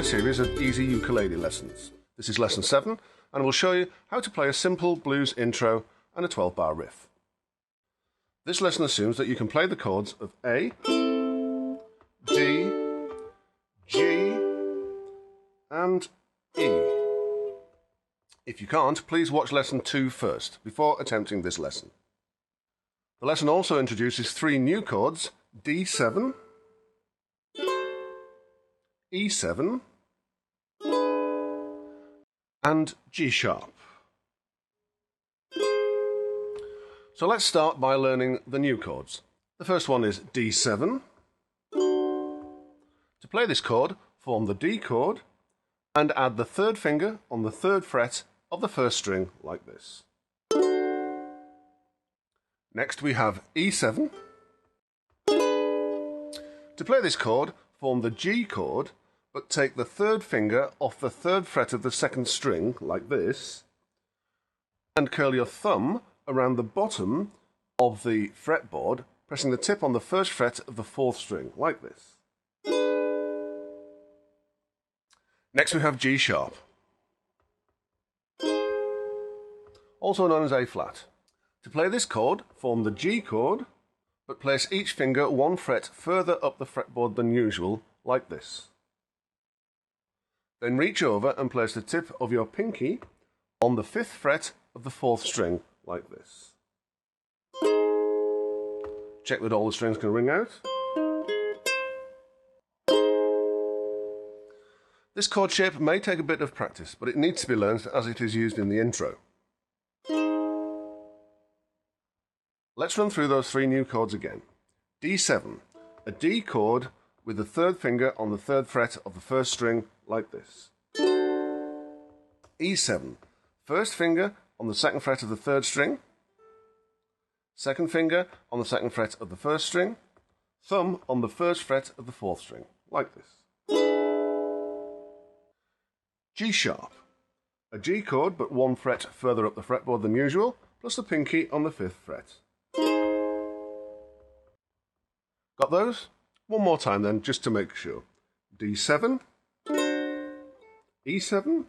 my series of easy ukulele lessons. This is lesson 7, and we'll show you how to play a simple blues intro and a 12-bar riff. This lesson assumes that you can play the chords of A, D, G, and E. If you can't, please watch lesson 2 first, before attempting this lesson. The lesson also introduces 3 new chords, D7, E7, and G sharp. So let's start by learning the new chords. The first one is D7. To play this chord, form the D chord and add the third finger on the 3rd fret of the 1st string like this. Next we have E7. To play this chord, form the G chord, but take the 3rd finger off the 3rd fret of the 2nd string, like this, and curl your thumb around the bottom of the fretboard, pressing the tip on the 1st fret of the 4th string, like this. Next we have G sharp, also known as A flat. To play this chord, form the G chord, but place each finger 1 fret further up the fretboard than usual, like this. Then reach over and place the tip of your pinky on the 5th fret of the 4th string, like this. Check that all the strings can ring out. This chord shape may take a bit of practice, but it needs to be learned as it is used in the intro. Let's run through those 3 new chords again. D7, a D chord with the 3rd finger on the 3rd fret of the 1st string, like this. E7, 1st finger on the 2nd fret of the 3rd string, 2nd finger on the 2nd fret of the 1st string, thumb on the 1st fret of the 4th string, like this. G sharp, a G chord but 1 fret further up the fretboard than usual, plus the pinky on the 5th fret. Got those? One more time then, just to make sure. D7, E7,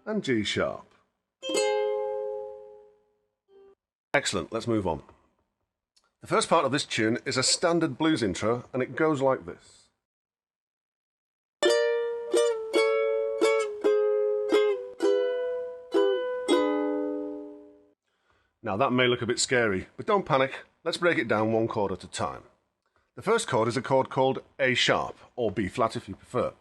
and G sharp. Excellent, let's move on. The first part of this tune is a standard blues intro, and it goes like this. Now that may look a bit scary, but don't panic, let's break it down 1 chord at a time. The first chord is a chord called A sharp, or B flat if you prefer.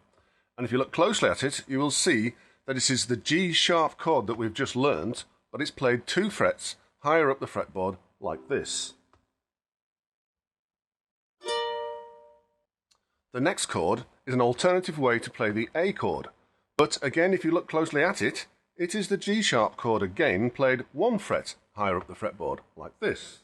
And if you look closely at it, you will see that it is the G sharp chord that we've just learnt, but it's played 2 frets higher up the fretboard, like this. The next chord is an alternative way to play the A chord, but again, if you look closely at it, it is the G sharp chord again, played 1 fret higher up the fretboard, like this.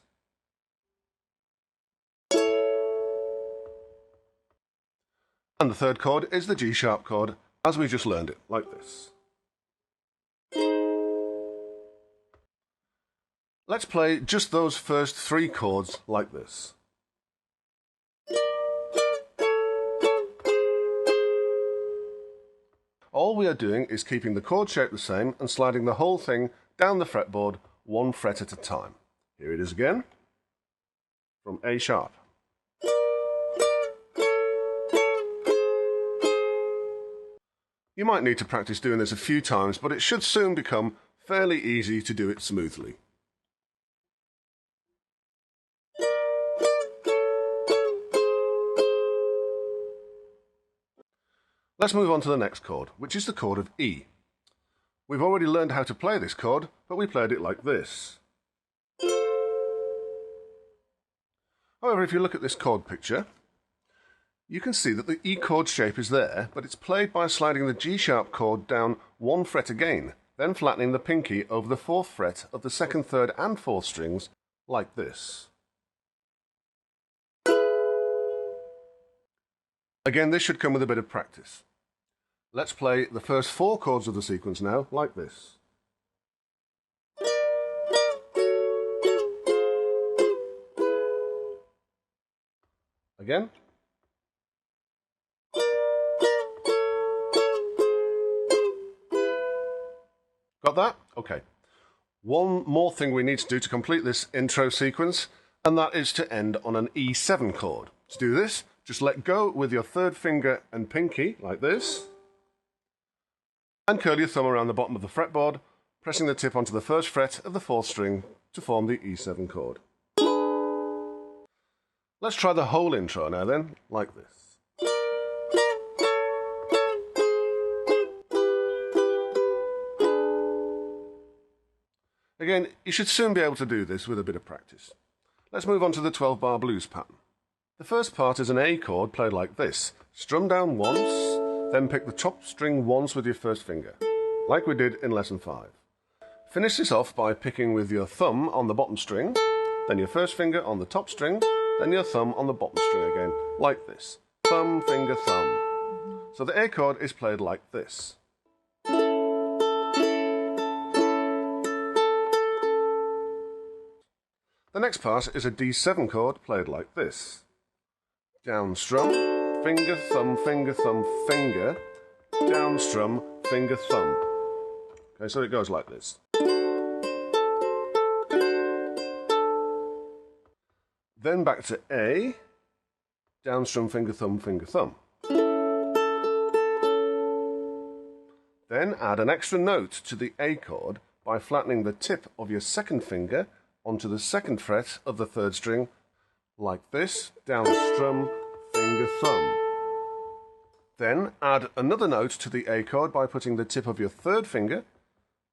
And the third chord is the G sharp chord, as we just learned it, like this. Let's play just those first 3 chords like this. All we are doing is keeping the chord shape the same and sliding the whole thing down the fretboard 1 fret at a time. Here it is again, from A sharp. You might need to practice doing this a few times, but it should soon become fairly easy to do it smoothly. Let's move on to the next chord, which is the chord of E. We've already learned how to play this chord, but we played it like this. However, if you look at this chord picture, you can see that the E chord shape is there, but it's played by sliding the G sharp chord down 1 fret again, then flattening the pinky over the 4th fret of the 2nd, 3rd and 4th strings, like this. Again, this should come with a bit of practice. Let's play the first 4 chords of the sequence now, like this. Again. that? Okay. One more thing we need to do to complete this intro sequence, and that is to end on an E7 chord. To do this, just let go with your third finger and pinky, like this, and curl your thumb around the bottom of the fretboard, pressing the tip onto the first fret of the fourth string to form the E7 chord. Let's try the whole intro now then, like this. Again, you should soon be able to do this with a bit of practice. Let's move on to the 12-bar blues pattern. The first part is an A chord played like this. Strum down once, then pick the top string once with your first finger, like we did in lesson 5. Finish this off by picking with your thumb on the bottom string, then your first finger on the top string, then your thumb on the bottom string again, like this. Thumb, finger, thumb. So the A chord is played like this. The next part is a D7 chord played like this. Down strum, finger, thumb, finger, thumb, finger, down strum, finger, thumb. Okay, so it goes like this. Then back to A, down strum, finger, thumb, finger, thumb. Then add an extra note to the A chord by flattening the tip of your second finger onto the second fret of the third string, like this, down strum, finger, thumb. Then add another note to the A chord by putting the tip of your third finger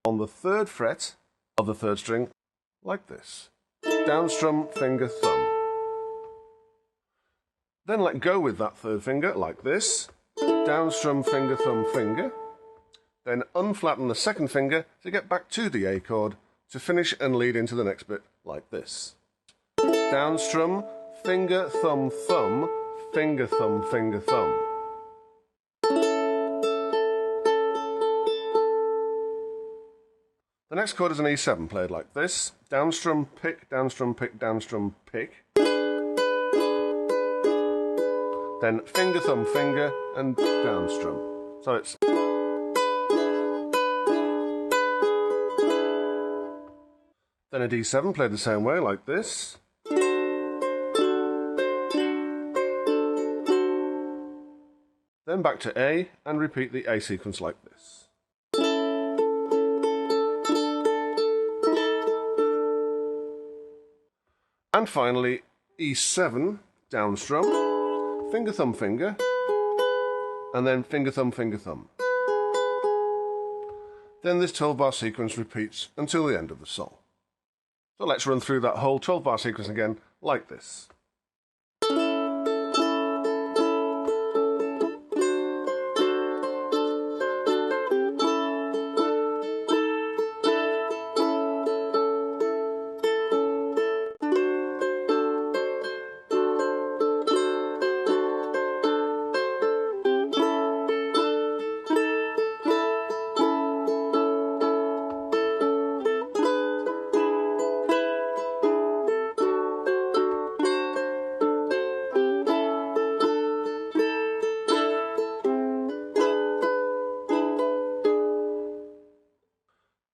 on the third fret of the third string, like this, down strum, finger, thumb. Then let go with that third finger, like this, down strum, finger, thumb, finger. Then unflatten the second finger to get back to the A chord, to finish and lead into the next bit like this. Down strum, finger, thumb, thumb, finger, thumb, finger, thumb. The next chord is an E7 played like this. Down strum, pick, down strum, pick, down strum, pick. Then finger, thumb, finger, and down strum. So it's... Then a D7 played the same way, like this. Then back to A, and repeat the A sequence like this. And finally, E7, down strum, finger, thumb, finger, and then finger, thumb, finger, thumb. Then this 12-bar sequence repeats until the end of the song. So let's run through that whole 12-bar sequence again, like this.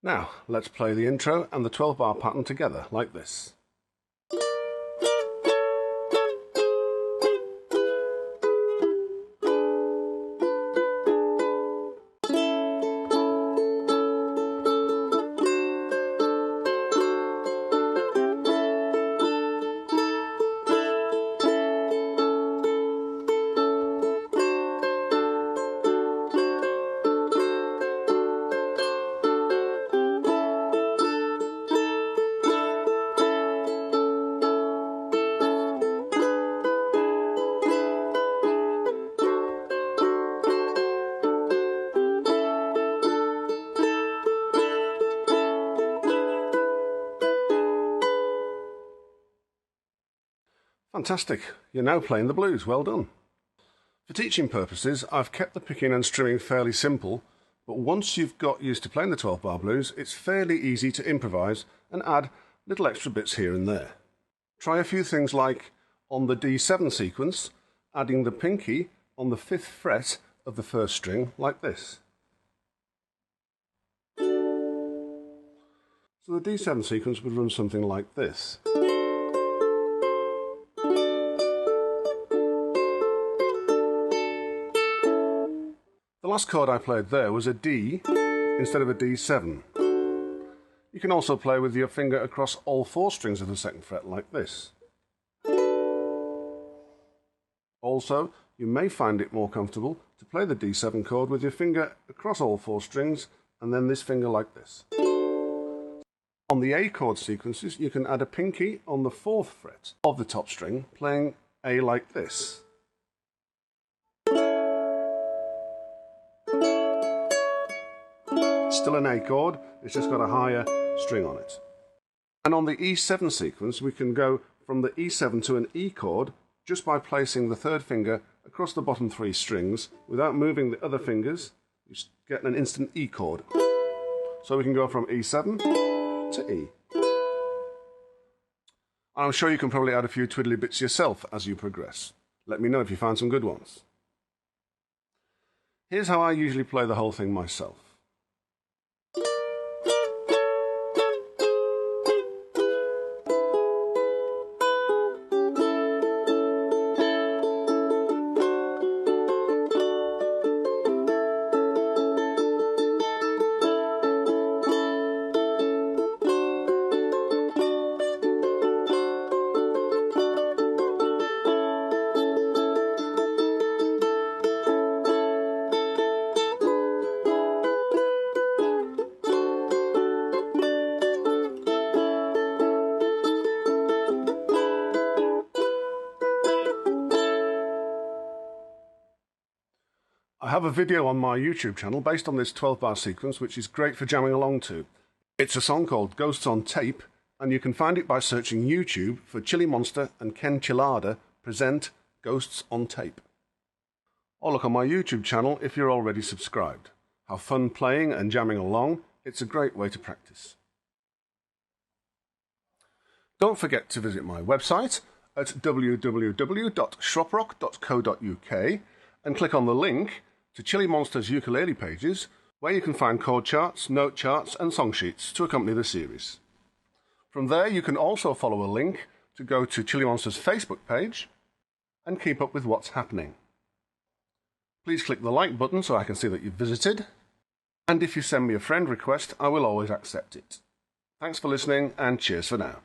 Now, let's play the intro and the 12-bar pattern together, like this. Fantastic, you're now playing the blues, well done. For teaching purposes, I've kept the picking and strumming fairly simple, but once you've got used to playing the 12-bar blues, it's fairly easy to improvise and add little extra bits here and there. Try a few things like, on the D7 sequence, adding the pinky on the 5th fret of the first string, like this. So the D7 sequence would run something like this. The last chord I played there was a D instead of a D7. You can also play with your finger across all 4 strings of the 2nd fret like this. Also, you may find it more comfortable to play the D7 chord with your finger across all 4 strings and then this finger like this. On the A chord sequences, you can add a pinky on the 4th fret of the top string, playing A like this. Still an A chord, it's just got a higher string on it. And on the E7 sequence, we can go from the E7 to an E chord just by placing the 3rd finger across the bottom 3 strings without moving the other fingers. You get an instant E chord. So we can go from E7 to E. I'm sure you can probably add a few twiddly bits yourself as you progress. Let me know if you find some good ones. Here's how I usually play the whole thing myself. I have a video on my YouTube channel based on this 12-bar sequence, which is great for jamming along to. It's a song called Ghosts on Tape, and you can find it by searching YouTube for Chili Monster and Ken Chilada present Ghosts on Tape. Or look on my YouTube channel if you're already subscribed. Have fun playing and jamming along. It's a great way to practice. Don't forget to visit my website at www.shroprock.co.uk and click on the link to Chili Monster's ukulele pages, where you can find chord charts, note charts and song sheets to accompany the series. From there you can also follow a link to go to Chili Monster's Facebook page and keep up with what's happening. Please click the like button so I can see that you've visited, and if you send me a friend request I will always accept it. Thanks for listening and cheers for now.